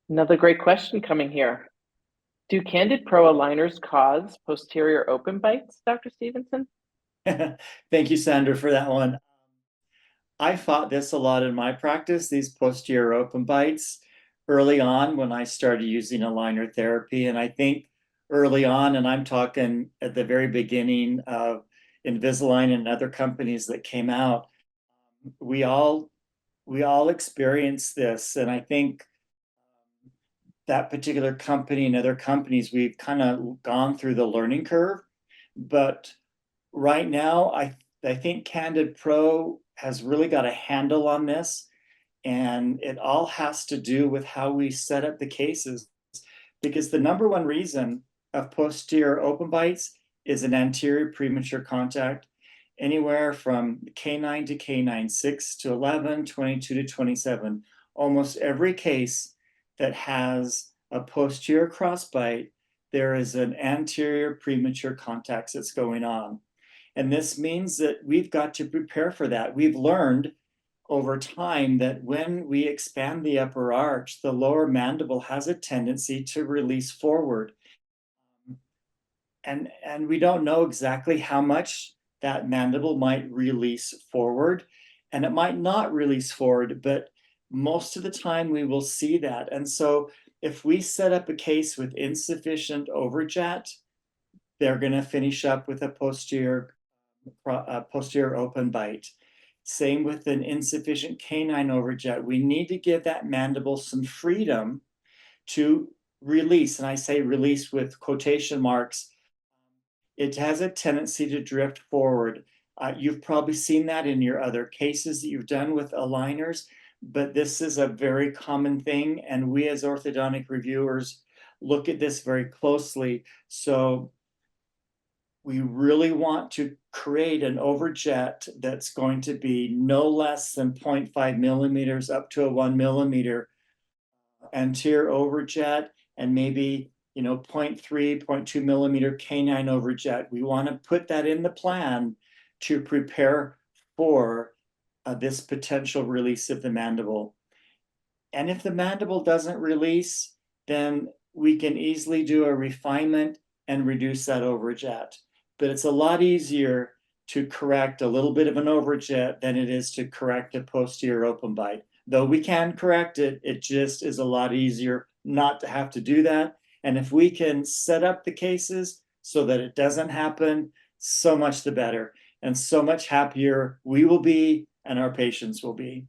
Another great question coming here. Do Candid Pro aligners cause posterior open bites, Dr. Stevenson? Thank you, Sandra, for that one. I fought this a lot in my practice, these posterior open bites early on when I started using aligner therapy. And I think early on, and I'm talking at the very beginning of Invisalign and other companies that came out, we all we all experienced this. And I think that particular company and other companies, we've kind of gone through the learning curve. But right now, I think Candid Pro has really got a handle on this, and it all has to do with how we set up the cases. Because the number one reason of posterior open bites is an anterior premature contact, anywhere from K9 to K9, 6 to 11, 22 to 27. Almost every case that has a posterior crossbite, there is an anterior premature contact that's going on. And this means that we've got to prepare for that. We've learned over time that when we expand the upper arch, the lower mandible has a tendency to release forward. And we don't know exactly how much that mandible might release forward, and it might not release forward, but most of the time we will see that. And so if we set up a case with insufficient overjet, they're going to finish up with a posterior open bite. Same with an insufficient canine overjet. We need to give that mandible some freedom to release. And I say release with quotation marks. It has a tendency to drift forward. You've probably seen that in your other cases that you've done with aligners, but this is a very common thing. And we as orthodontic reviewers look at this very closely. So we really want to create an overjet that's going to be no less than 0.5 millimeters up to a 1 millimeter anterior overjet, and maybe 0.3, 0.2 millimeter canine overjet. We want to put that in the plan to prepare for this potential release of the mandible. And if the mandible doesn't release, then we can easily do a refinement and reduce that overjet. But it's a lot easier to correct a little bit of an overjet than it is to correct a posterior open bite. Though we can correct it, it just is a lot easier not to have to do that. And if we can set up the cases so that it doesn't happen, so much the better. And so much happier we will be and our patients will be.